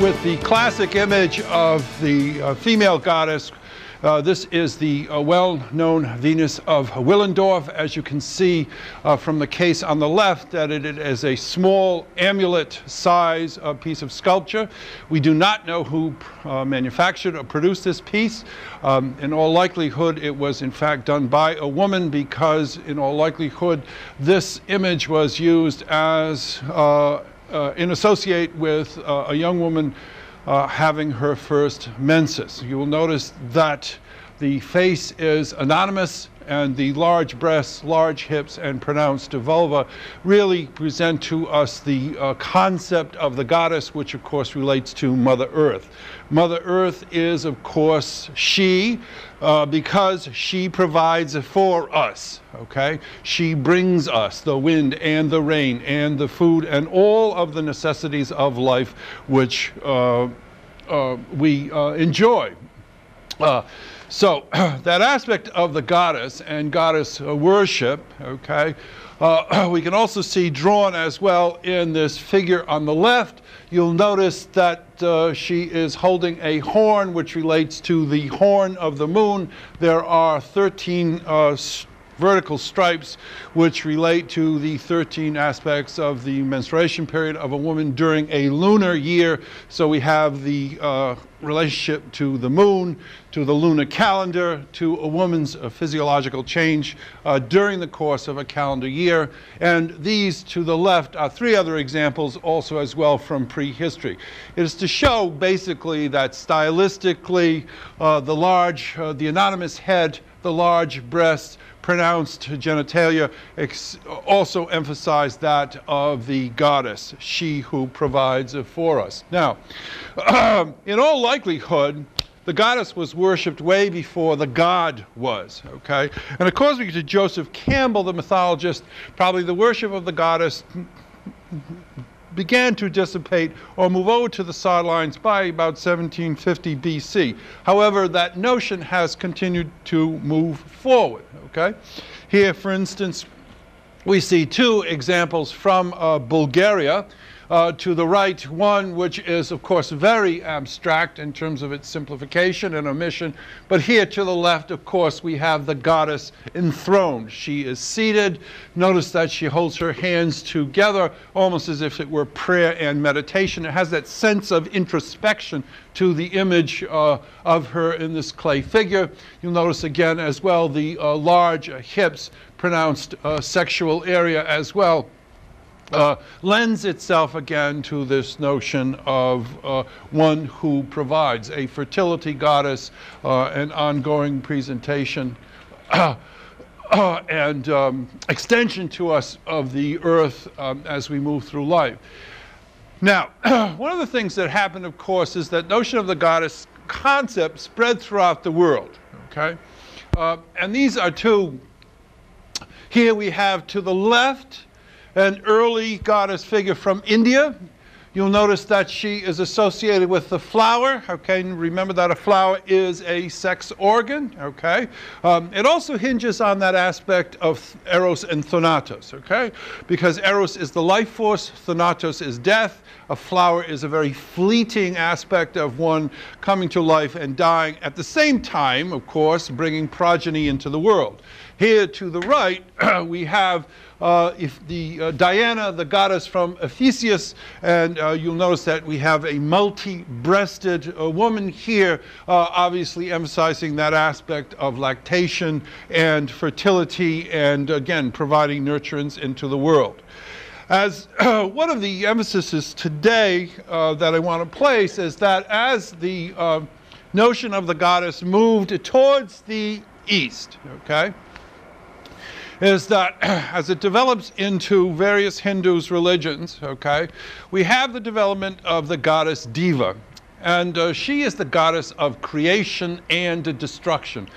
with the classic image of the female goddess. This is the well-known Venus of Willendorf. As you can see from the case on the left, that it is a small amulet-size piece of sculpture. We do not know who manufactured or produced this piece. In all likelihood, it was in fact done by a woman, because in all likelihood, this image was used as in associate with a young woman having her first menses. You will notice that the face is anonymous, and the large breasts, large hips, and pronounced vulva really present to us the concept of the goddess, which of course relates to Mother Earth. Mother Earth is, of course, she, because she provides for us, okay? She brings us the wind and the rain and the food and all of the necessities of life which we enjoy. So that aspect of the goddess and goddess worship, okay, we can also see drawn as well in this figure on the left. You'll notice that she is holding a horn, which relates to the horn of the moon. There are 13 vertical stripes which relate to the 13 aspects of the menstruation period of a woman during a lunar year. So we have the relationship to the moon, to the lunar calendar, to a woman's physiological change during the course of a calendar year. And these to the left are three other examples also as well from prehistory. It is to show basically that stylistically the anonymous head, the large breasts, pronounced genitalia also emphasize that of the goddess, she who provides for us. Now, in all likelihood, the goddess was worshipped way before the god was, okay? And according to Joseph Campbell, the mythologist, probably the worship of the goddess began to dissipate or move over to the sidelines by about 1750 BC. However, that notion has continued to move forward, okay? Here, for instance, we see two examples from Bulgaria. To the right, one which is, of course, very abstract in terms of its simplification and omission. But here to the left, of course, we have the goddess enthroned. She is seated. Notice that she holds her hands together, almost as if it were prayer and meditation. It has that sense of introspection to the image of her in this clay figure. You'll notice again as well the large hips, pronounced sexual area as well. Lends itself again to this notion of one who provides, a fertility goddess, an ongoing presentation, and extension to us of the earth as we move through life. Now, one of the things that happened, of course, is that notion of the goddess concept spread throughout the world, okay? And these are two. Here we have to the left an early goddess figure from India. You'll notice that she is associated with the flower, okay? And remember that a flower is a sex organ, okay? It also hinges on that aspect of Eros and Thanatos, okay? Because Eros is the life force, Thanatos is death. A flower is a very fleeting aspect of one coming to life and dying at the same time, of course, bringing progeny into the world. Here to the right, we have Diana, the goddess from Ephesus, and you'll notice that we have a multi-breasted woman here, obviously emphasizing that aspect of lactation and fertility, and again, providing nurturance into the world. As one of the emphases today that I want to place is that as the notion of the goddess moved towards the east, okay, is that as it develops into various Hindu religions, okay, we have the development of the goddess Diva. And she is the goddess of creation and destruction.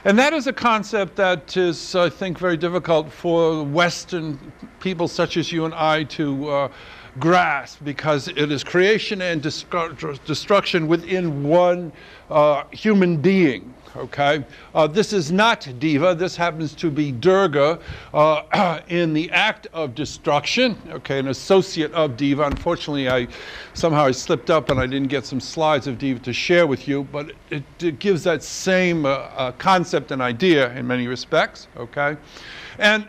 And that is a concept that is, I think, very difficult for Western people such as you and I to grasp, because it is creation and destruction within one human being. okay? This is not Diva. This happens to be Durga in the act of destruction, okay, an associate of Diva. Unfortunately, somehow I slipped up and I didn't get some slides of Diva to share with you, but it gives that same concept and idea in many respects, okay? And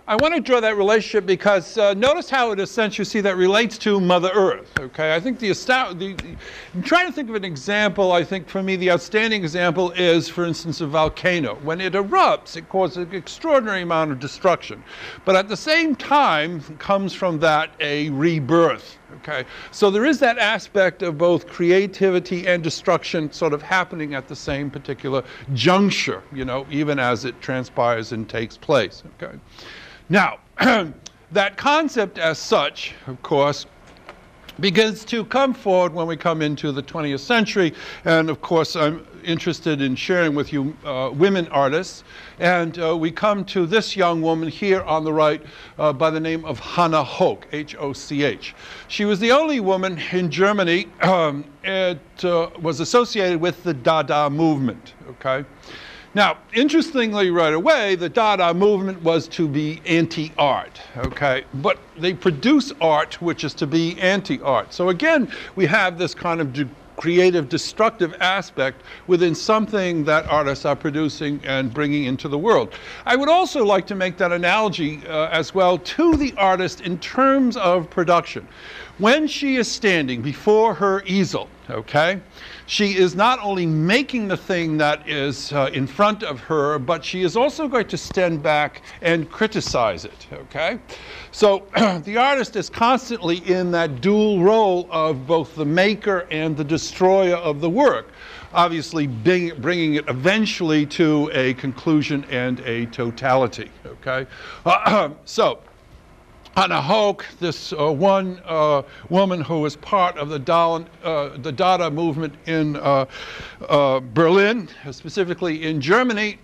I want to draw that relationship because notice how, in a sense, you see that relates to Mother Earth. Okay, I think I'm trying to think of an example. I think for me the outstanding example is, for instance, a volcano. When it erupts, it causes an extraordinary amount of destruction, but at the same time comes from that a rebirth. Okay, so there is that aspect of both creativity and destruction sort of happening at the same particular juncture, you know, even as it transpires and takes place. Okay. Now, that concept as such, of course, begins to come forward when we come into the 20th century. And of course, I'm interested in sharing with you women artists. And we come to this young woman here on the right by the name of Hannah Hoch, H-O-C-H. She was the only woman in Germany was associated with the Dada movement, okay? Now, interestingly, right away, the Dada movement was to be anti-art, okay? But they produce art which is to be anti-art. So again, we have this kind of creative, destructive aspect within something that artists are producing and bringing into the world. I would also like to make that analogy as well to the artist in terms of production. When she is standing before her easel, okay, she is not only making the thing that is in front of her, but she is also going to stand back and criticize it, okay? So the artist is constantly in that dual role of both the maker and the destroyer of the work, obviously bringing it eventually to a conclusion and a totality, okay? So Hannah Hoch, this one woman who was part of the Dada movement in Berlin, specifically in Germany.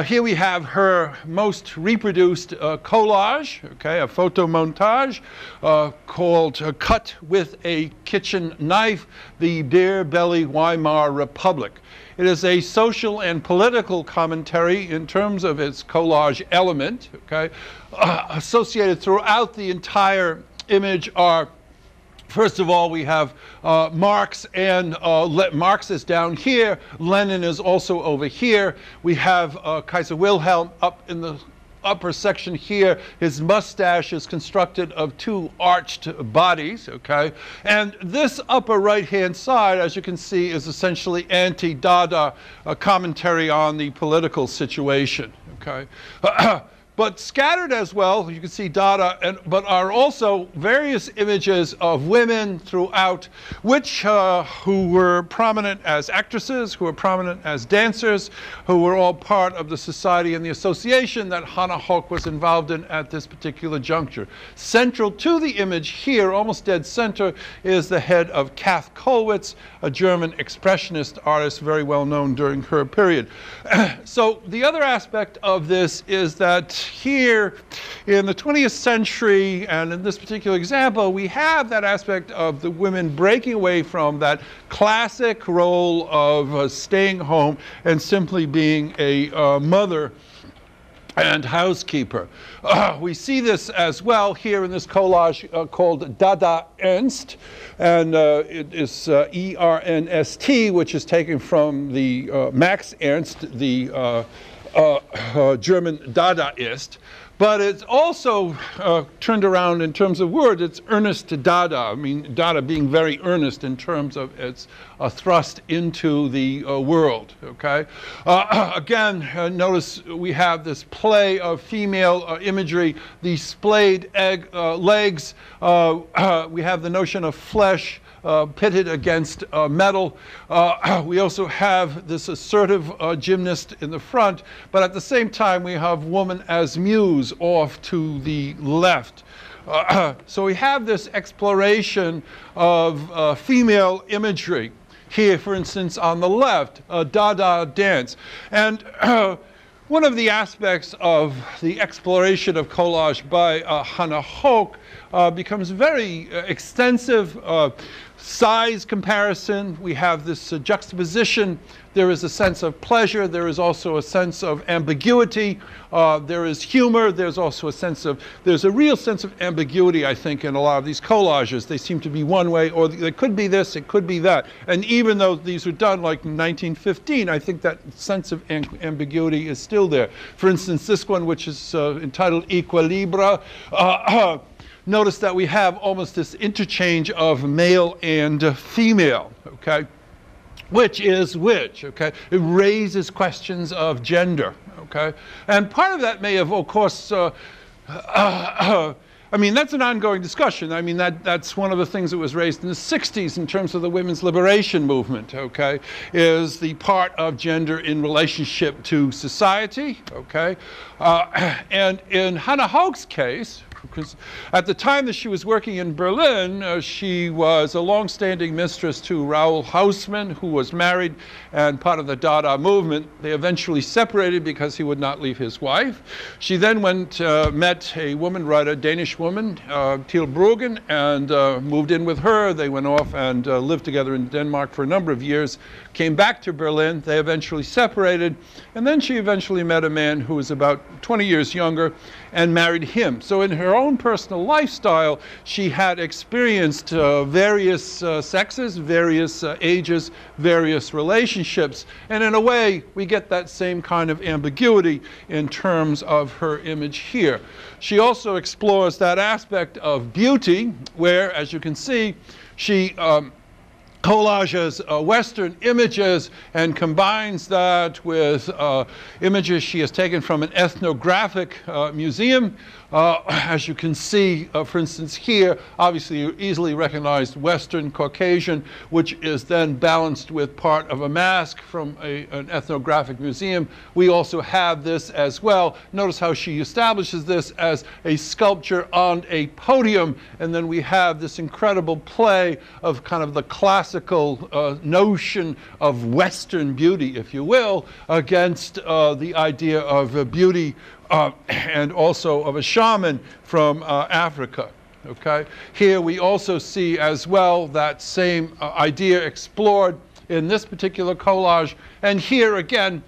Here we have her most reproduced collage, okay, a photo montage called Cut with a Kitchen Knife, the Beer Belly Weimar Republic. It is a social and political commentary in terms of its collage element, okay? Associated throughout the entire image are, first of all, we have Marx, and Marx is down here. Lenin is also over here. We have Kaiser Wilhelm up in the upper section here. His mustache is constructed of two arched bodies, okay? And this upper right-hand side, as you can see, is essentially anti-Dada, a commentary on the political situation, okay? But scattered as well, you can see Dada, but are also various images of women throughout, which who were prominent as actresses, who were prominent as dancers, who were all part of the society and the association that Hannah Hoch was involved in at this particular juncture. Central to the image here, almost dead center, is the head of Kath Kollwitz, a German expressionist artist very well known during her period. So the other aspect of this is that here in the 20th century, and in this particular example, we have that aspect of the women breaking away from that classic role of staying home and simply being a mother and housekeeper. We see this as well here in this collage called Dada Ernst, and it is E-R-N-S-T, which is taken from the Max Ernst, the German Dadaist, but it's also turned around in terms of words. It's earnest Dada. I mean, Dada being very earnest in terms of its thrust into the world, okay? Again, notice we have this play of female imagery, the splayed legs. We have the notion of flesh pitted against metal. We also have this assertive gymnast in the front, but at the same time we have woman as muse off to the left. So we have this exploration of female imagery. Here, for instance, on the left, Dada dance. And one of the aspects of the exploration of collage by Hannah Hoch becomes very extensive. size comparison. We have this juxtaposition. There is a sense of pleasure. There is also a sense of ambiguity. There is humor. There's also a sense of, there's a real sense of ambiguity, I think, in a lot of these collages. They seem to be one way, or it could be this, it could be that. And even though these were done like in 1915, I think that sense of ambiguity is still there. For instance, this one, which is entitled Equilibra, notice that we have almost this interchange of male and female, okay? Which is which, okay? It raises questions of gender, okay? And part of that may have, of course, I mean, that's an ongoing discussion. I mean, that's one of the things that was raised in the 60s in terms of the women's liberation movement, okay? Is the part of gender in relationship to society, okay? And in Hannah Hoch's case, because at the time that she was working in Berlin, she was a long-standing mistress to Raoul Hausmann, who was married and part of the Dada movement. They eventually separated because he would not leave his wife. She then met a woman writer, Danish woman, Thiel Bruggen, and moved in with her. They went off and lived together in Denmark for a number of years, came back to Berlin. They eventually separated, and then she eventually met a man who was about 20 years younger and married him. So in her own personal lifestyle, she had experienced various sexes, various ages, various relationships. And in a way, we get that same kind of ambiguity in terms of her image here. She also explores that aspect of beauty, where, as you can see, she collages Western images and combines that with images she has taken from an ethnographic museum. As you can see, for instance, here, obviously you easily recognized Western Caucasian, which is then balanced with part of a mask from an ethnographic museum. We also have this as well. Notice how she establishes this as a sculpture on a podium, and then we have this incredible play of kind of the classical notion of Western beauty, if you will, against the idea of beauty and also of a shaman from Africa, okay? Here we also see as well that same idea explored in this particular collage. And here again,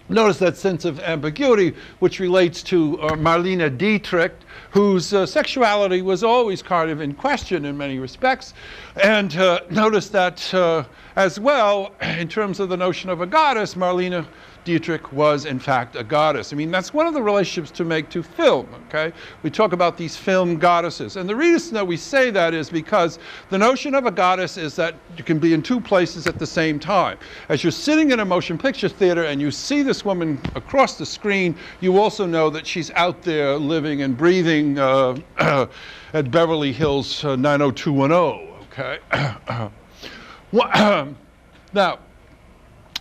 notice that sense of ambiguity, which relates to Marlene Dietrich, whose sexuality was always kind of in question in many respects. And notice that as well, in terms of the notion of a goddess, Marlene Dietrich was in fact a goddess. I mean, that's one of the relationships to make to film, okay? We talk about these film goddesses. And the reason that we say that is because the notion of a goddess is that you can be in two places at the same time. As you're sitting in a motion picture theater and you see this woman across the screen, you also know that she's out there living and breathing at Beverly Hills 90210, okay? Now,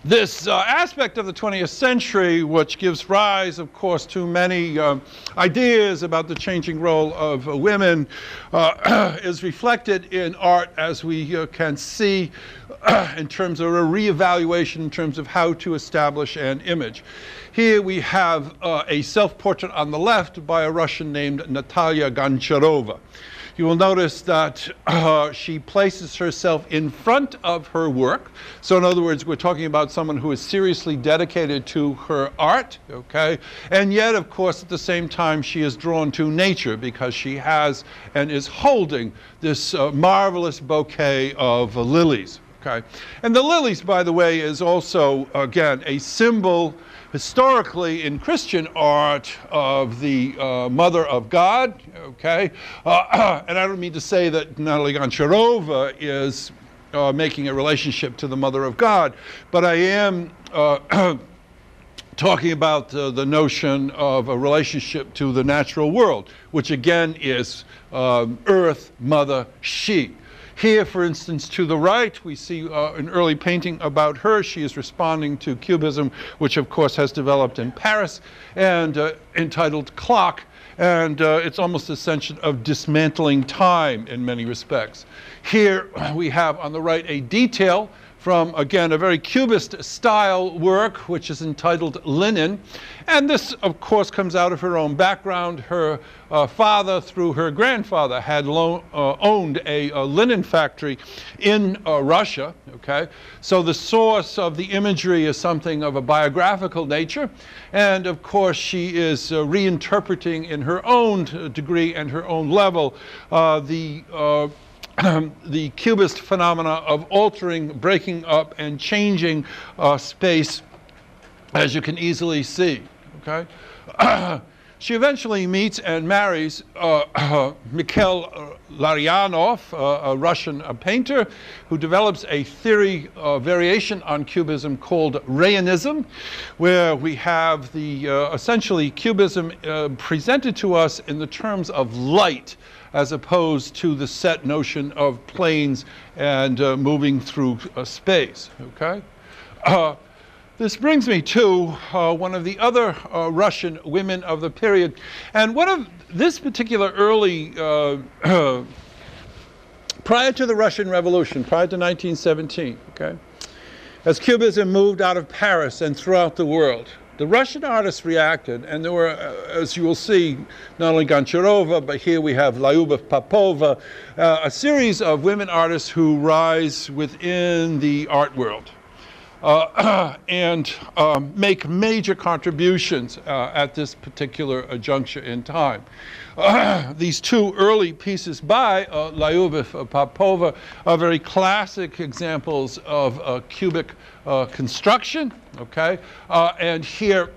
this aspect of the 20th century, which gives rise, of course, to many ideas about the changing role of women, is reflected in art, as we can see, in terms of a reevaluation in terms of how to establish an image. Here we have a self-portrait on the left by a Russian named Natalia Goncharova. You will notice that she places herself in front of her work. So in other words, we're talking about someone who is seriously dedicated to her art, okay? And yet, of course, at the same time, she is drawn to nature because she has and is holding this marvelous bouquet of lilies, okay? And the lilies, by the way, is also, again, a symbol historically in Christian art of the Mother of God, okay? And I don't mean to say that Natalia Goncharova is making a relationship to the Mother of God, but I am talking about the notion of a relationship to the natural world, which again is Earth, Mother, she. Here, for instance, to the right, we see an early painting about her. She is responding to Cubism, which of course has developed in Paris, and entitled Clock. And it's almost a sense of dismantling time in many respects. Here we have on the right a detail from, again, a very Cubist style work, which is entitled Linen. And this, of course, comes out of her own background. Her father, through her grandfather, had owned a linen factory in Russia. Okay? So the source of the imagery is something of a biographical nature. And, of course, she is reinterpreting in her own degree and her own level the Cubist phenomena of altering, breaking up, and changing space, as you can easily see. Okay? She eventually meets and marries Mikhail Larionov, a Russian painter, who develops a theory variation on Cubism called Rayonism, where we have the essentially Cubism presented to us in the terms of light, as opposed to the set notion of planes and moving through space. Okay? This brings me to one of the other Russian women of the period. And one of this particular early, prior to the Russian Revolution, prior to 1917, okay, as Cubism moved out of Paris and throughout the world, the Russian artists reacted, and there were, as you will see, not only Goncharova, but here we have Lyubov Popova, a series of women artists who rise within the art world. And make major contributions at this particular juncture in time. These two early pieces by Lyubov Popova are very classic examples of cubic construction, okay? And here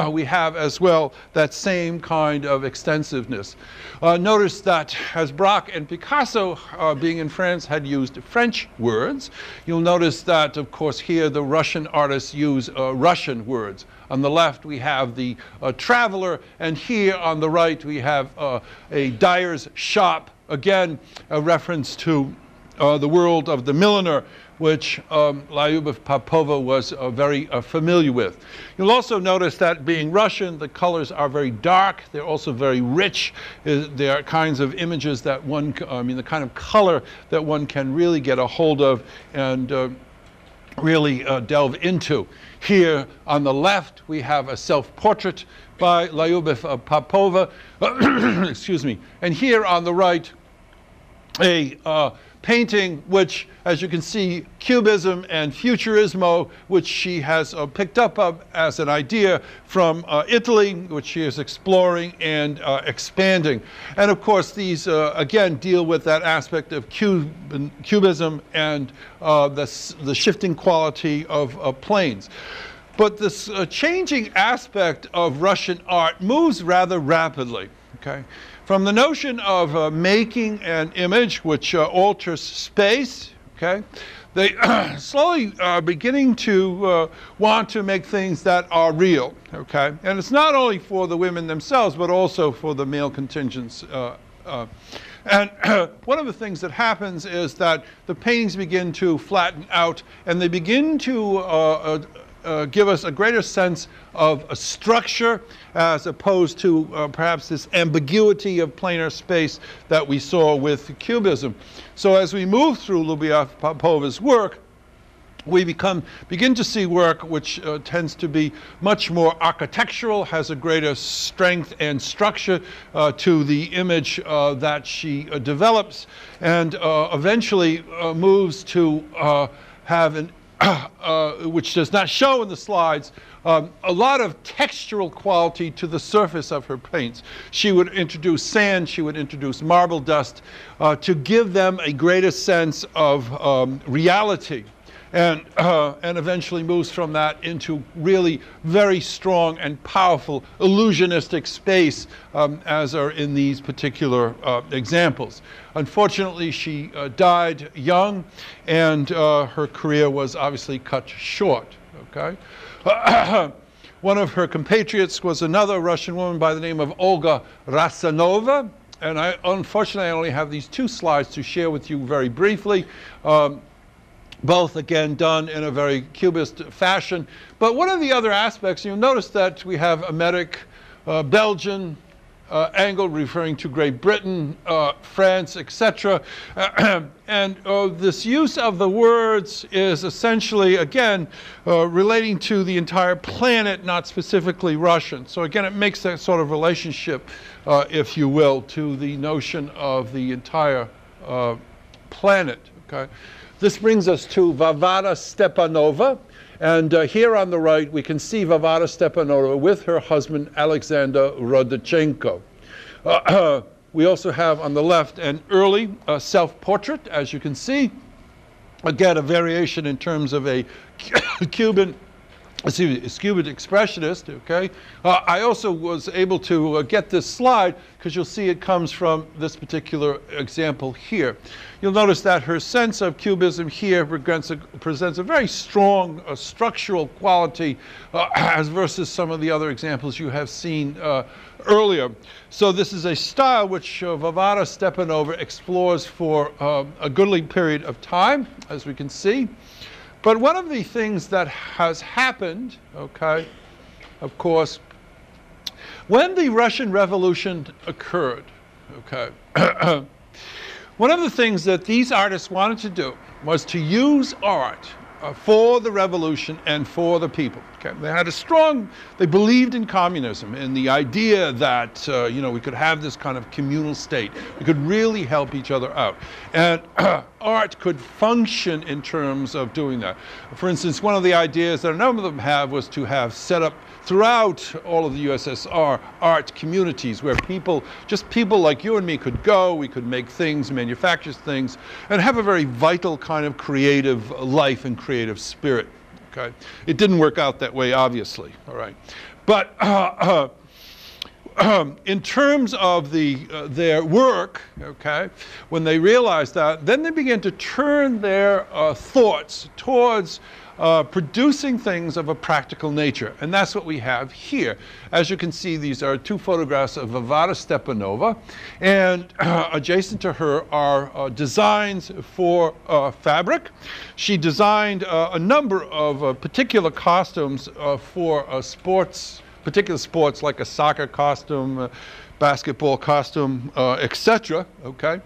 we have as well that same kind of extensiveness. Notice that as Braque and Picasso, being in France, had used French words, you'll notice that, of course, here the Russian artists use Russian words. On the left, we have the traveler, and here on the right, we have a dyer's shop. Again, a reference to the world of the milliner, which Lyubov Popova was very familiar with. You'll also notice that being Russian, the colors are very dark. They're also very rich. There are kinds of images that one, the kind of color that one can really get a hold of and really delve into. Here on the left, we have a self-portrait by Lyubov Popova. Excuse me. And here on the right, a painting which, as you can see, Cubism and Futurismo, which she has picked up as an idea from Italy, which she is exploring and expanding. And of course, these, again, deal with that aspect of Cubism and the shifting quality of planes. But this changing aspect of Russian art moves rather rapidly. Okay? From the notion of making an image which alters space, okay, they slowly are beginning to want to make things that are real, okay? And it's not only for the women themselves, but also for the male contingents. And one of the things that happens is that the paintings begin to flatten out, and they begin to give us a greater sense of a structure as opposed to perhaps this ambiguity of planar space that we saw with Cubism. So as we move through Lyubov Popova's work, we begin to see work which tends to be much more architectural, has a greater strength and structure to the image that she develops, and eventually moves to have an which does not show in the slides, a lot of textural quality to the surface of her paints. She would introduce sand, she would introduce marble dust to give them a greater sense of reality. And eventually moves from that into really very strong and powerful illusionistic space, as are in these particular examples. Unfortunately, she died young, and her career was obviously cut short. Okay? One of her compatriots was another Russian woman by the name of Olga Rasanova, and unfortunately I only have these two slides to share with you very briefly. Both, again, done in a very Cubist fashion. But one of the other aspects, you'll notice that we have American, Belgian, angle referring to Great Britain, France, etc. And this use of the words is essentially, again, relating to the entire planet, not specifically Russian. So again, it makes that sort of relationship, if you will, to the notion of the entire planet. Okay? This brings us to Varvara Stepanova. And here on the right, we can see Varvara Stepanova with her husband, Alexander Rodchenko. We also have on the left an early self-portrait, as you can see. Again, a variation in terms of a Cuban expressionist, okay? I also was able to get this slide because you'll see it comes from this particular example here. You'll notice that her sense of Cubism here presents a very strong structural quality as versus some of the other examples you have seen earlier. So this is a style which Varvara Stepanova explores for a goodly period of time, as we can see. But one of the things that has happened, okay, of course, when the Russian Revolution occurred, okay, one of the things that these artists wanted to do was to use art for the revolution and for the people. Okay? They had they believed in communism and the idea that, you know, we could have this kind of communal state. We could really help each other out. And art could function in terms of doing that. For instance, one of the ideas that a number of them have was to have set up throughout all of the USSR art communities where people like you and me could go, we could make things, manufacture things, and have a very vital kind of creative life and creative spirit. Okay? It didn't work out that way, obviously. All right. But in terms of their work, okay, when they realized that, then they began to turn their thoughts towards producing things of a practical nature. And that's what we have here. As you can see, these are two photographs of Varvara Stepanova. And adjacent to her are designs for fabric. She designed a number of particular costumes for particular sports like a soccer costume, basketball costume, etc. Okay?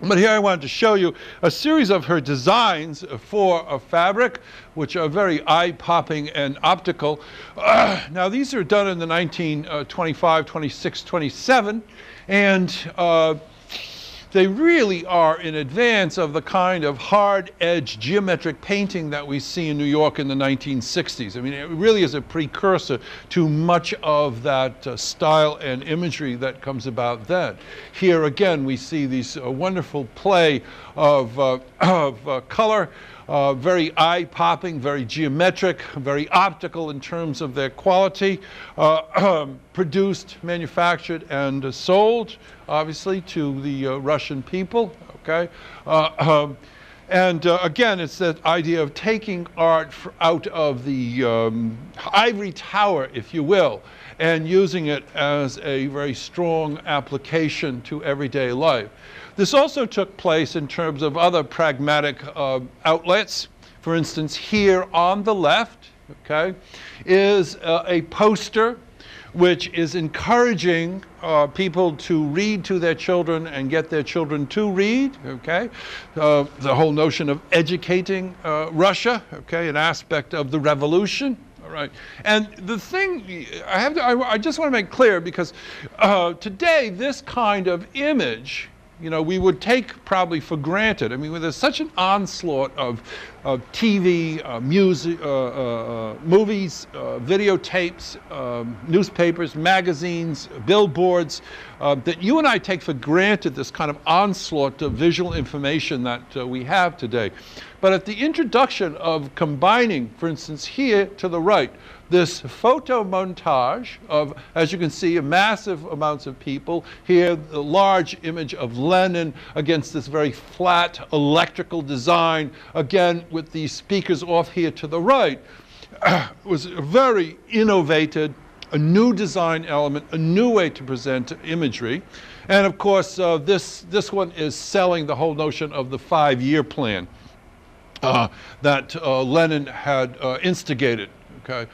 But here I wanted to show you a series of her designs for a fabric, which are very eye-popping and optical. Now, these are done in the 1925, 26, 27, and they really are in advance of the kind of hard-edged geometric painting that we see in New York in the 1960s. I mean, it really is a precursor to much of that style and imagery that comes about then. Here again, we see these wonderful play of color, very eye-popping, very geometric, very optical in terms of their quality, produced, manufactured, and sold, obviously, to the Russian people, okay? And again, it's that idea of taking art out of the ivory tower, if you will, and using it as a very strong application to everyday life. This also took place in terms of other pragmatic outlets. For instance, here on the left, okay, is a poster which is encouraging people to read to their children and get their children to read, okay? The whole notion of educating Russia, okay, an aspect of the revolution. All right. And the thing I just want to make clear, because today this kind of image, you know, we would take probably for granted. I mean, there's such an onslaught of TV, music, movies, videotapes, newspapers, magazines, billboards, that you and I take for granted this kind of onslaught of visual information that we have today. But at the introduction of combining, for instance, here to the right, this photo montage of, as you can see, massive amounts of people. Here, the large image of Lenin against this very flat electrical design, again with the speakers off here to the right, was very innovative, a new design element, a new way to present imagery. And of course, this one is selling the whole notion of the 5-year plan that Lenin had instigated. Okay,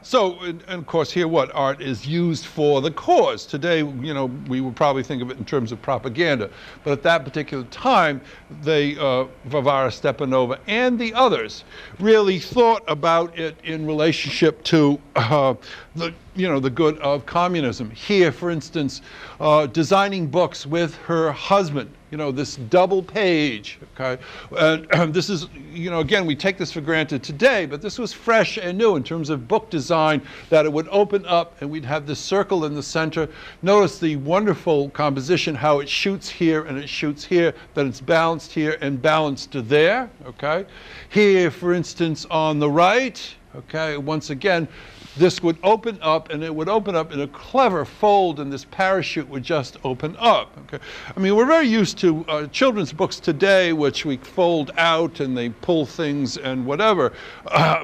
so and of course here what art is used for the cause. Today, you know, we would probably think of it in terms of propaganda, but at that particular time, they Varvara Stepanova and the others really thought about it in relationship to the good of communism. Here, for instance, designing books with her husband. You know, this double page, okay? And this is, you know, again, we take this for granted today, but this was fresh and new in terms of book design, that it would open up and we'd have this circle in the center. Notice the wonderful composition, how it shoots here and it shoots here, that it's balanced here and balanced to there, okay? Here, for instance, on the right, okay, once again, this would open up, and it would open up in a clever fold, and this parachute would just open up. Okay? I mean, we're very used to children's books today, which we fold out and they pull things and whatever.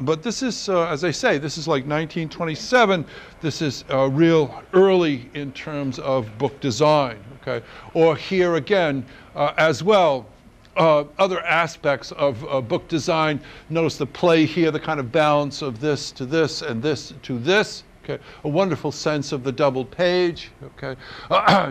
But this is, as I say, this is like 1927. This is real early in terms of book design. Okay? Or here again, as well, other aspects of book design. Notice the play here, the kind of balance of this to this and this to this. Okay, a wonderful sense of the double page. Okay,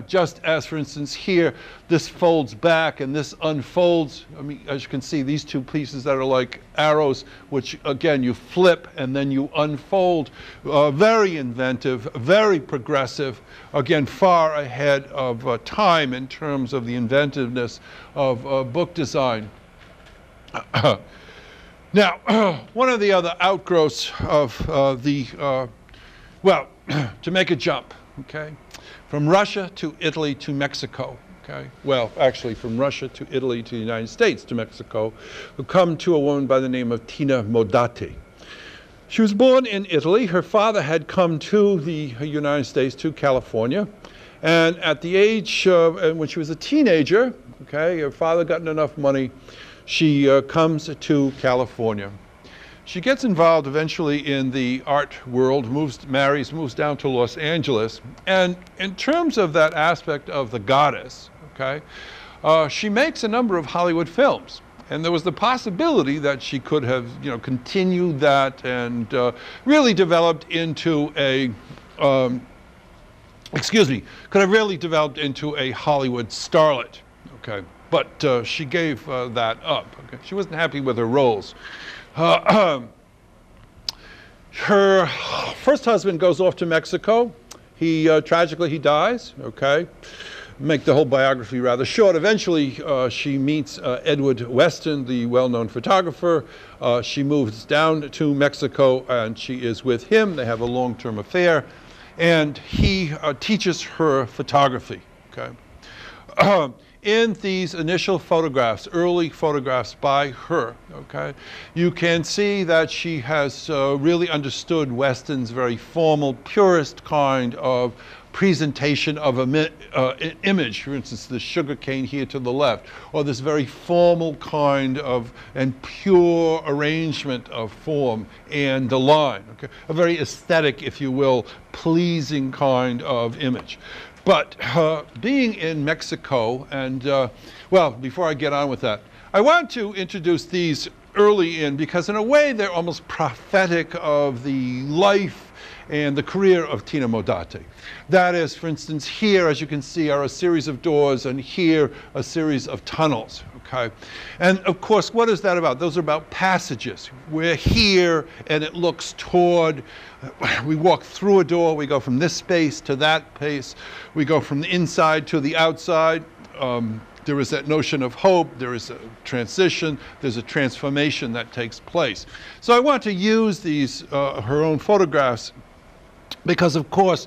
just as, for instance, here, this folds back and this unfolds. I mean, as you can see, these two pieces that are like arrows, which again you flip and then you unfold. Very inventive, very progressive. Again, far ahead of time in terms of the inventiveness of book design. Now, one of the other outgrowths of well, to make a jump, okay, from Russia to Italy to Mexico, okay, well, actually from Russia to Italy to the United States to Mexico, we come to a woman by the name of Tina Modotti. She was born in Italy. Her father had come to the United States, to California, and at the age of, when she was a teenager, okay, her father gotten enough money, she comes to California. She gets involved eventually in the art world, marries, moves down to Los Angeles. And in terms of that aspect of the goddess, okay, she makes a number of Hollywood films. And there was the possibility that she could have, you know, continued that and really developed into a, could have really developed into a Hollywood starlet, okay. But she gave that up, okay. She wasn't happy with her roles. Her first husband goes off to Mexico. He tragically he dies. Okay, make the whole biography rather short. Eventually, she meets Edward Weston, the well-known photographer. She moves down to Mexico, and she is with him. They have a long-term affair, and he teaches her photography. Okay. In these initial photographs, early photographs by her, okay, you can see that she has really understood Weston's very formal, purist kind of presentation of an image. For instance, the sugar cane here to the left, or this very formal kind of and pure arrangement of form and the line. Okay, a very aesthetic, if you will, pleasing kind of image. But being in Mexico, and well, before I get on with that, I want to introduce these early in, because in a way they're almost prophetic of the life and the career of Tina Modotti. That is, for instance, here, as you can see, are a series of doors, and here a series of tunnels. Okay, and of course, what is that about? Those are about passages. We're here, and it looks toward. We walk through a door. We go from this space to that space. We go from the inside to the outside. There is that notion of hope. There is a transition. There's a transformation that takes place. So I want to use these her own photographs, because of course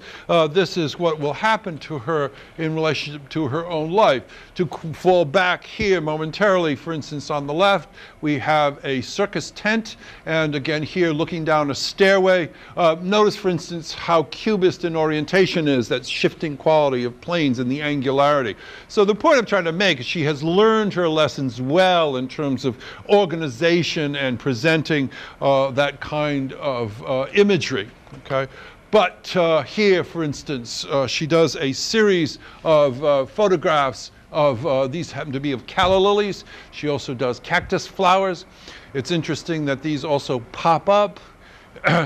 this is what will happen to her in relationship to her own life. To fall back here momentarily, for instance, on the left, we have a circus tent, and again here looking down a stairway. Notice, for instance, how cubist in orientation is, that shifting quality of planes and the angularity. So the point I'm trying to make is she has learned her lessons well in terms of organization and presenting that kind of imagery. Okay. But here, for instance, she does a series of photographs of, these happen to be of calla lilies. She also does cactus flowers. It's interesting that these also pop up.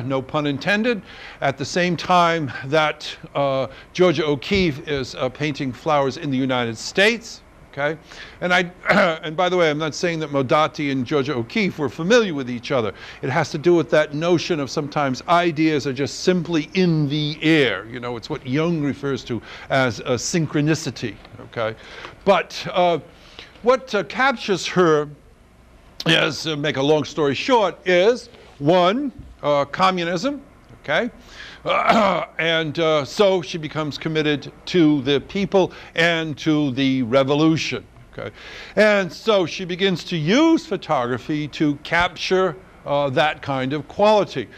no pun intended, at the same time that Georgia O'Keeffe is painting flowers in the United States. Okay, and by the way, I'm not saying that Modatti and Georgia O'Keeffe were familiar with each other. It has to do with that notion of sometimes ideas are just simply in the air. You know, it's what Jung refers to as a synchronicity. Okay, but what captures her, is, make a long story short, is one, communism. Okay. So she becomes committed to the people and to the revolution. Okay? And so she begins to use photography to capture that kind of quality.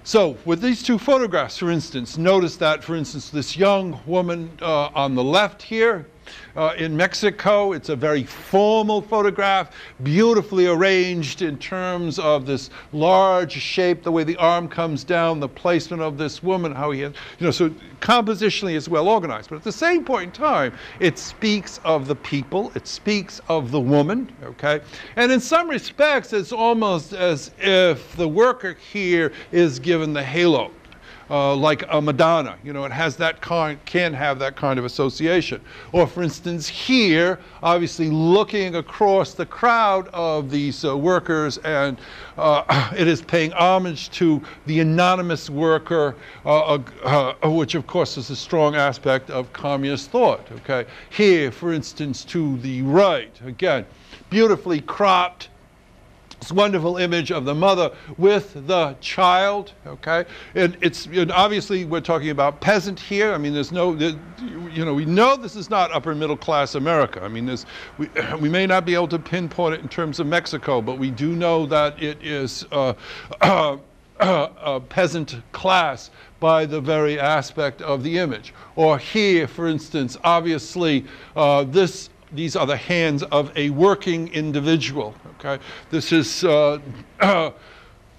So with these two photographs, for instance, notice that, for instance, this young woman on the left here, in Mexico. It's a very formal photograph, beautifully arranged in terms of this large shape, the way the arm comes down, the placement of this woman, how he has, you know, so compositionally it's well organized. But at the same point in time, it speaks of the people, it speaks of the woman, okay? And in some respects, it's almost as if the worker here is given the halo. Like a Madonna, you know, it has that can have that kind of association. Or for instance here, obviously looking across the crowd of these workers, and it is paying homage to the anonymous worker, which of course is a strong aspect of communist thought, okay? Here, for instance, to the right, again, beautifully cropped, this wonderful image of the mother with the child, okay? And obviously we're talking about peasant here. I mean, there's no, you know, we know this is not upper middle class America. I mean, we may not be able to pinpoint it in terms of Mexico, but we do know that it is a peasant class by the very aspect of the image. Or here, for instance, obviously these are the hands of a working individual, okay? This is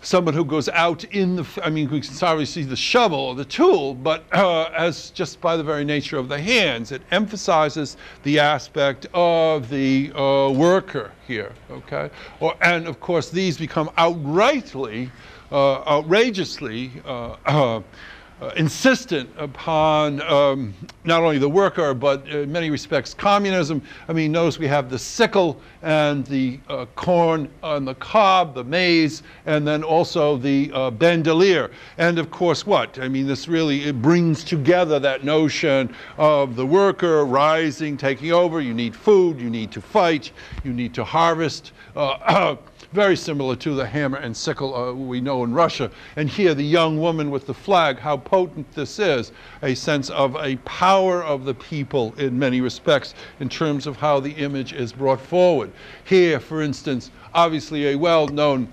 someone who goes out in the, I mean, we can obviously see the shovel or the tool, but as just by the very nature of the hands, it emphasizes the aspect of the worker here, okay? And of course, these become outrageously insistent upon not only the worker, but in many respects communism. I mean, notice we have the sickle and the corn on the cob, the maize, and then also the bandolier. And of course what? I mean, this really, it brings together that notion of the worker rising, taking over. You need food, you need to fight, you need to harvest. Very similar to the hammer and sickle we know in Russia. And here the young woman with the flag, how potent this is, a sense of a power of the people in many respects in terms of how the image is brought forward. Here, for instance, obviously a well-known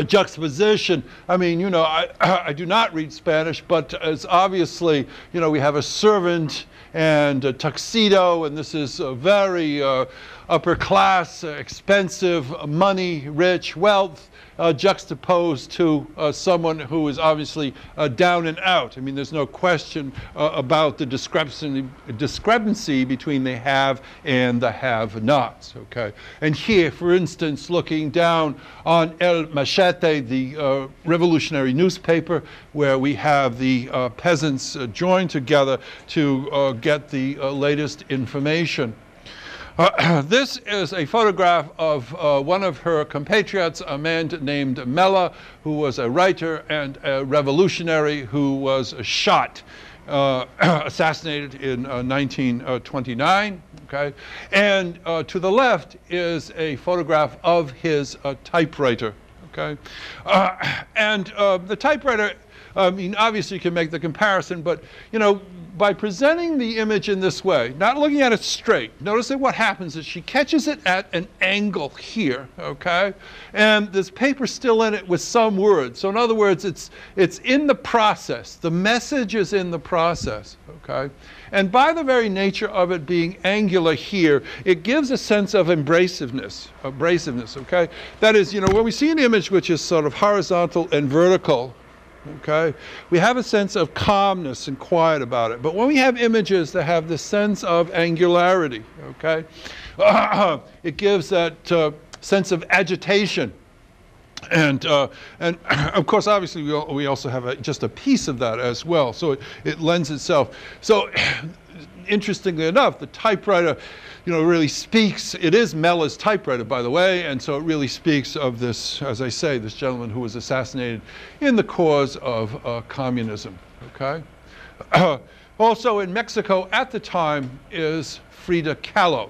juxtaposition. I mean, you know, I do not read Spanish, but it's obviously, you know, we have a servant and a tuxedo, and this is a very upper class, expensive, money, rich, wealth, juxtaposed to someone who is obviously down and out. I mean, there's no question about the discrepancy between the have and the have-nots, okay? And here, for instance, looking down on El Machete, the revolutionary newspaper, where we have the peasants joined together to get the latest information. This is a photograph of one of her compatriots, a man named Mella, who was a writer and a revolutionary who was shot, assassinated in 1929. Okay? And to the left is a photograph of his typewriter. Okay? And the typewriter, I mean, obviously you can make the comparison, but, you know, by presenting the image in this way, not looking at it straight, notice that what happens is she catches it at an angle here, okay? And there's paper still in it with some words. So in other words, it's in the process. The message is in the process, okay? And by the very nature of it being angular here, it gives a sense of abrasiveness, okay? That is, you know, when we see an image which is sort of horizontal and vertical, okay, we have a sense of calmness and quiet about it. But when we have images that have this sense of angularity, okay, it gives that sense of agitation. And of course, obviously, we also have just a piece of that as well. So it lends itself. So interestingly enough, the typewriter, really speaks. It is Mellor's typewriter, by the way, and so it really speaks of this, as I say, this gentleman who was assassinated in the cause of communism. Okay. Also in Mexico at the time is Frida Kahlo,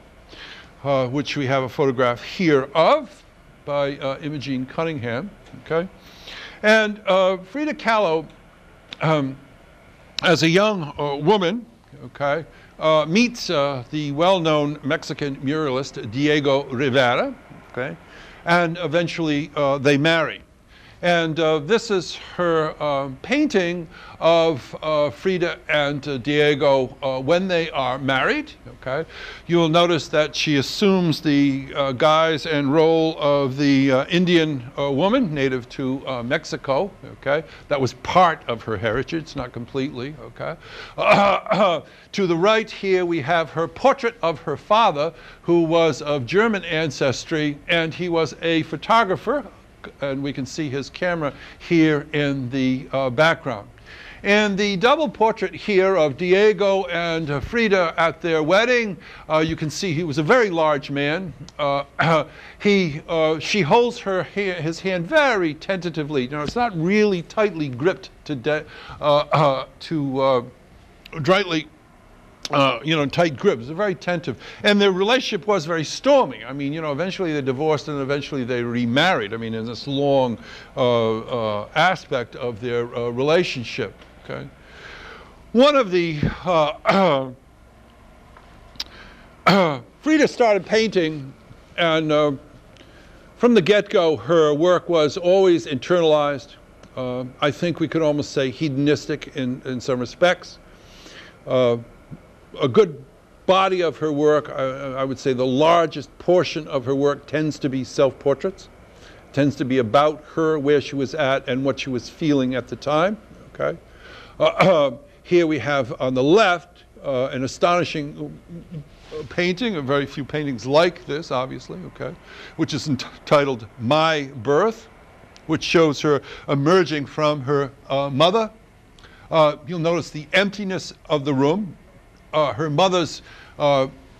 which we have a photograph here of by Imogene Cunningham. Okay. And Frida Kahlo, as a young woman, okay, meets the well-known Mexican muralist Diego Rivera, okay, and eventually they marry. And this is her painting of Frida and Diego when they are married. Okay, you'll notice that she assumes the guise and role of the Indian woman native to Mexico. Okay, that was part of her heritage, not completely. Okay, to the right here we have her portrait of her father, who was of German ancestry, and he was a photographer. And we can see his camera here in the background. And the double portrait here of Diego and Frida at their wedding, you can see he was a very large man. She holds his hand very tentatively. It's not really tightly gripped tight grip. It's very tentative. And their relationship was very stormy. I mean, eventually they divorced and eventually they remarried. I mean, in this long aspect of their relationship. Okay. One of the Frida started painting, and from the get-go, her work was always internalized. I think we could almost say hedonistic in some respects. A good body of her work, I would say the largest portion of her work tends to be self-portraits, tends to be about her, where she was at, and what she was feeling at the time. Okay. Here we have on the left an astonishing painting, very few paintings like this, obviously, okay, which is entitled My Birth, which shows her emerging from her mother. You'll notice the emptiness of the room. Her mother's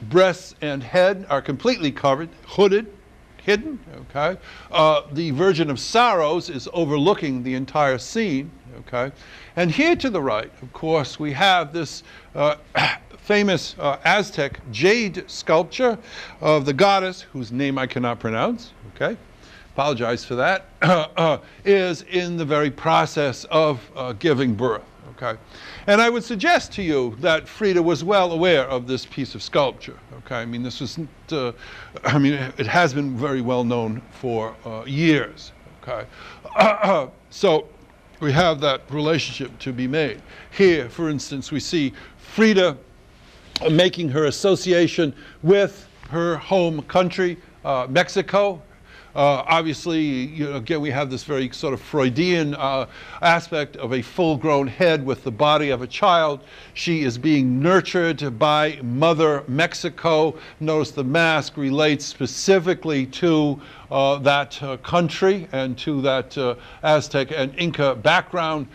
breasts and head are completely covered, hooded, hidden. Okay. The Virgin of Sorrows is overlooking the entire scene. Okay. And here to the right, of course, we have this famous Aztec jade sculpture of the goddess, whose name I cannot pronounce. Okay. Apologize for that. Is in the very process of giving birth. Okay. And I would suggest to you that Frida was well aware of this piece of sculpture. Okay. I mean, this was, it has been very well known for years. Okay. So we have that relationship to be made. Here, for instance, we see Frida making her association with her home country, Mexico. Obviously, again, we have this very sort of Freudian aspect of a full-grown head with the body of a child. She is being nurtured by Mother Mexico. Notice the mask relates specifically to that country and to that Aztec and Inca background.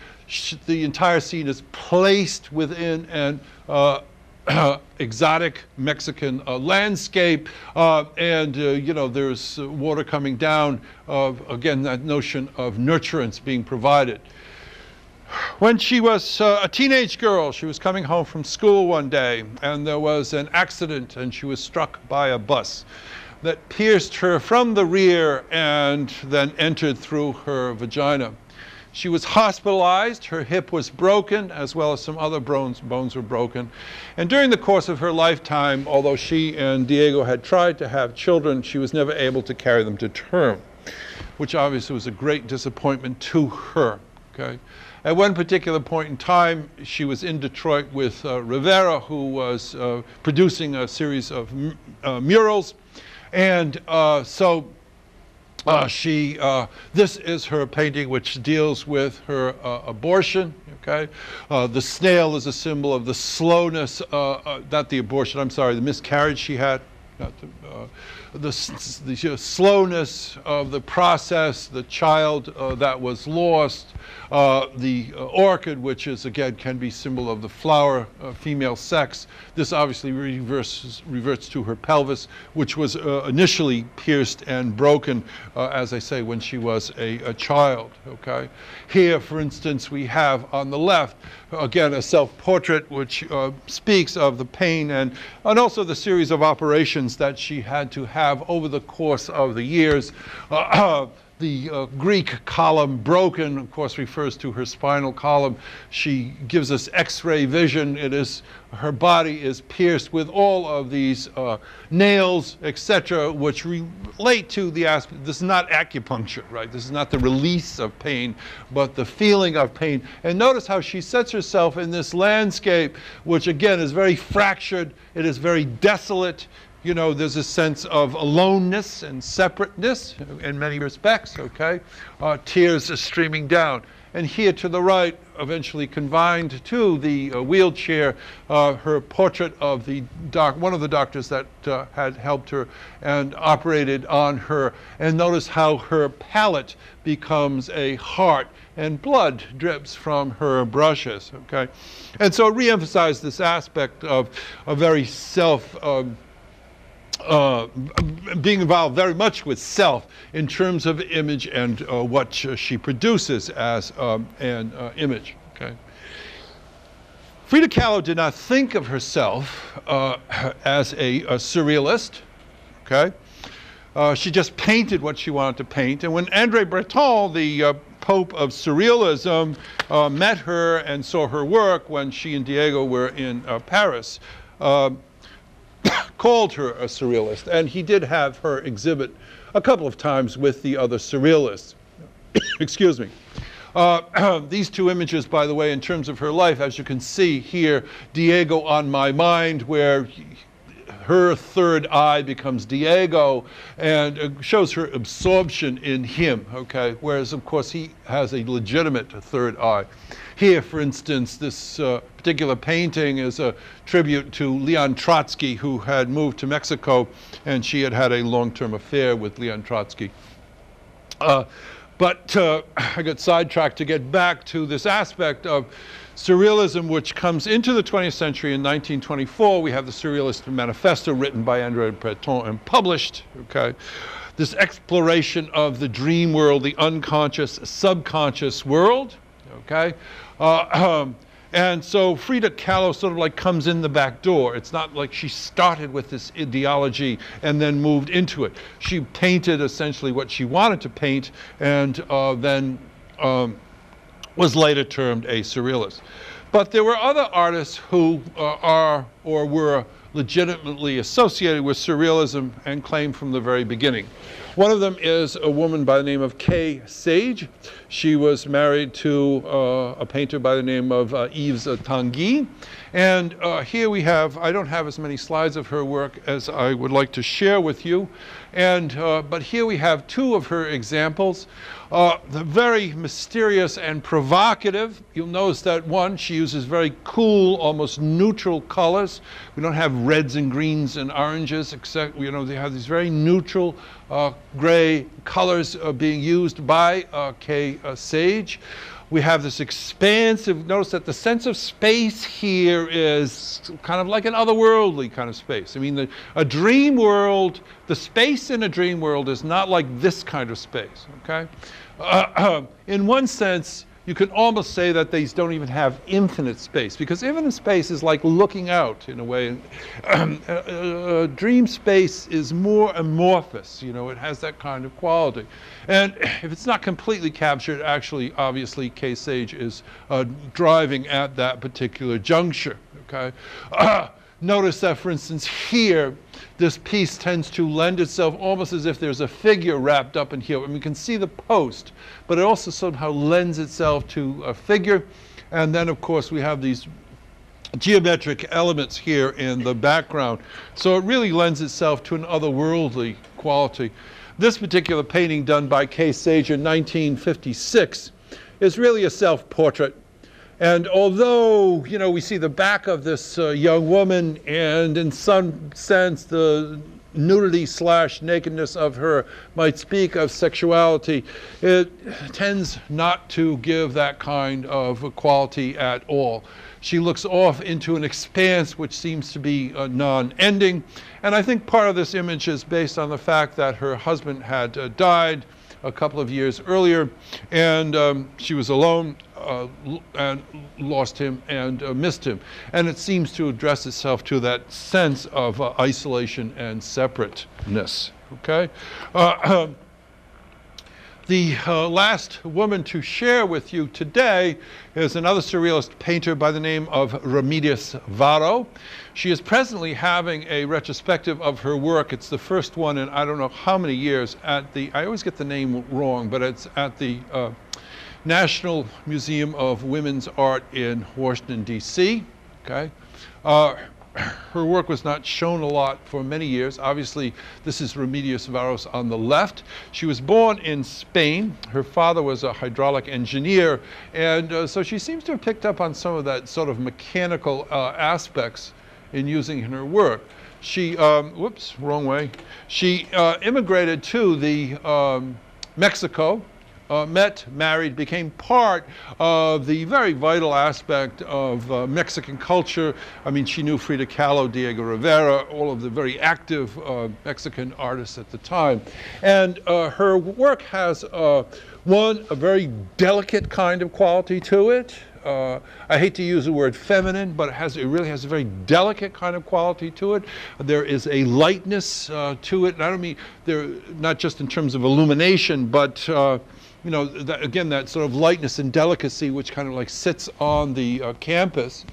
The entire scene is placed within an exotic Mexican landscape, and there's water coming down, again, that notion of nurturance being provided. When she was a teenage girl, she was coming home from school one day, and there was an accident, and she was struck by a bus that pierced her from the rear and then entered through her vagina. She was hospitalized. Her hip was broken, as well as some other bones were broken. And during the course of her lifetime, although she and Diego had tried to have children, she was never able to carry them to term, which obviously was a great disappointment to her. Okay. At one particular point in time, she was in Detroit with Rivera, who was producing a series of murals. And this is her painting, which deals with her abortion. Okay, the snail is a symbol of the slowness the miscarriage she had. Got the slowness of the process, the child that was lost, the orchid, which is, again, can be symbol of the flower, female sex. This obviously reverts to her pelvis, which was initially pierced and broken, as I say, when she was a child, okay? Here, for instance, we have on the left, again, a self-portrait which speaks of the pain and also the series of operations that she had to have over the course of the years. The Greek column broken, of course, refers to her spinal column. She gives us X-ray vision. Her body is pierced with all of these nails, etc., which relate to the aspect. This is not acupuncture, right? This is not the release of pain, but the feeling of pain. And notice how she sets herself in this landscape, which again is very fractured. It is very desolate. You know, there's a sense of aloneness and separateness in many respects, okay? Tears are streaming down. And here to the right, eventually confined to the wheelchair, her portrait of one of the doctors that had helped her and operated on her. And notice how her palate becomes a heart and blood drips from her brushes, okay? And so re-emphasize this aspect of a very being involved very much with self in terms of image and what she produces as an image. Okay. Frida Kahlo did not think of herself as a surrealist. Okay. She just painted what she wanted to paint. And when André Breton, the Pope of Surrealism, met her and saw her work when she and Diego were in Paris, called her a surrealist, and he did have her exhibit a couple of times with the other surrealists. Excuse me. These two images, by the way, in terms of her life, as you can see here, Diego on my mind, where her third eye becomes Diego and shows her absorption in him, okay? Whereas, of course, he has a legitimate third eye. Here, for instance, this particular painting is a tribute to Leon Trotsky, who had moved to Mexico, and she had had a long-term affair with Leon Trotsky. But I got sidetracked to get back to this aspect of surrealism, which comes into the 20th century. In 1924, we have the Surrealist Manifesto written by André Breton and published, okay? This exploration of the dream world, the unconscious, subconscious world, okay? And so Frida Kahlo sort of like comes in the back door. It's not like she started with this ideology and then moved into it. She painted essentially what she wanted to paint, and then was later termed a surrealist. But there were other artists who are or were legitimately associated with surrealism and claimed from the very beginning. One of them is a woman by the name of Kay Sage. She was married to a painter by the name of Yves Tanguy. And here we have, I don't have as many slides of her work as I would like to share with you. But here we have two of her examples. The very mysterious and provocative. You'll notice that one, she uses very cool, almost neutral colors. We don't have reds and greens and oranges, except, you know, they have these very neutral gray colors being used by Kay Sage. We have this expansive, notice that the sense of space here is kind of like an otherworldly kind of space. I mean, a dream world, the space in a dream world is not like this kind of space, okay? In one sense, you can almost say that these don't even have infinite space, because infinite space is like looking out in a way. Dream space is more amorphous, you know, it has that kind of quality. And if it's not completely captured, actually, obviously, Kay Sage is driving at that particular juncture, okay? Notice that, for instance, here, this piece tends to lend itself almost as if there's a figure wrapped up in here. I mean, we can see the post, but it also somehow lends itself to a figure. And then, of course, we have these geometric elements here in the background. So it really lends itself to an otherworldly quality. This particular painting done by Kay Sage in 1956 is really a self-portrait. And although, you know, we see the back of this young woman, and in some sense the nudity / nakedness of her might speak of sexuality, it tends not to give that kind of quality at all. She looks off into an expanse which seems to be non-ending. And I think part of this image is based on the fact that her husband had died a couple of years earlier, and she was alone and lost him and missed him. And it seems to address itself to that sense of isolation and separateness. Okay? The last woman to share with you today is another surrealist painter by the name of Remedios Varo. She is presently having a retrospective of her work. It's the first one in I don't know how many years at the, I always get the name wrong, but it's at the National Museum of Women's Art in Washington, D.C. Okay? Her work was not shown a lot for many years. Obviously, this is Remedios Varo on the left. She was born in Spain. Her father was a hydraulic engineer, and so she seems to have picked up on some of that sort of mechanical aspects in using her work. She, whoops, wrong way. She immigrated to the Mexico. Met, married, became part of the very vital aspect of Mexican culture. I mean, she knew Frida Kahlo, Diego Rivera, all of the very active Mexican artists at the time. And her work has, a very delicate kind of quality to it. I hate to use the word feminine, but it really has a very delicate kind of quality to it. There is a lightness to it. And I don't mean, not just in terms of illumination, but you know, again, that sort of lightness and delicacy which kind of like sits on the canvas,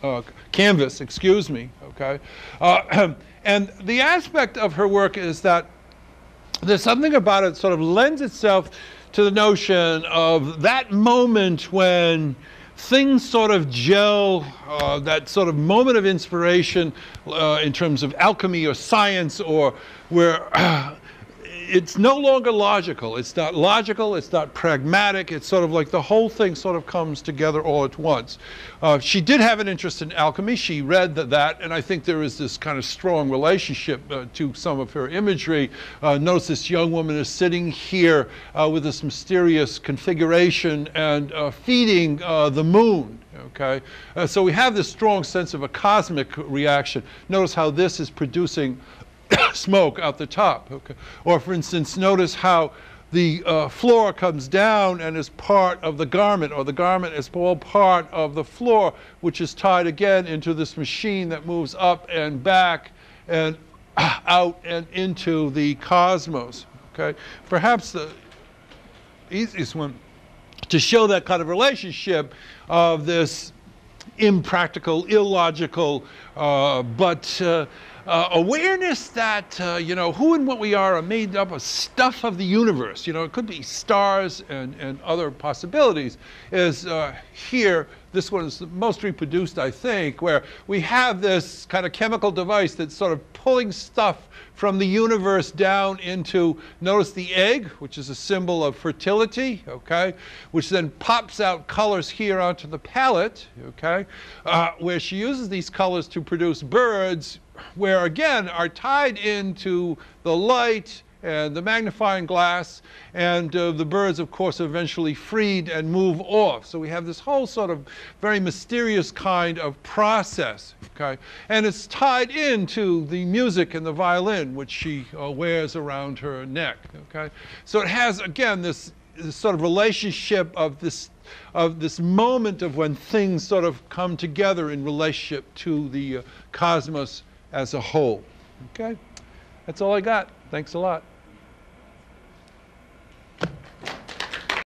excuse me, okay? And the aspect of her work is that there's something about it sort of lends itself to the notion of that moment when things sort of gel, that sort of moment of inspiration in terms of alchemy or science, or where it's no longer logical. It's not logical, it's not pragmatic. It's sort of like the whole thing sort of comes together all at once. She did have an interest in alchemy. She read that, and I think there is this kind of strong relationship to some of her imagery. Notice this young woman is sitting here with this mysterious configuration and feeding the moon. Okay, so we have this strong sense of a cosmic reaction. Notice how this is producing smoke out the top. Okay. Or for instance, notice how the floor comes down and is part of the garment, or the garment is all part of the floor, which is tied again into this machine that moves up and back and out and into the cosmos. Okay. Perhaps the easiest one to show that kind of relationship of this impractical, illogical, but awareness that, you know, who and what we are made up of stuff of the universe. You know, it could be stars and other possibilities, is here. This one is the most reproduced, I think, where we have this kind of chemical device that's sort of pulling stuff from the universe down into, notice the egg, which is a symbol of fertility, okay, which then pops out colors here onto the palette, okay, where she uses these colors to produce birds, where again are tied into the light and the magnifying glass, and the birds, of course, are eventually freed and move off. So we have this whole sort of very mysterious kind of process, okay? And it's tied into the music and the violin, which she wears around her neck, okay? So it has, again, this sort of relationship of this moment of when things sort of come together in relationship to the cosmos as a whole, okay? That's all I got. Thanks a lot.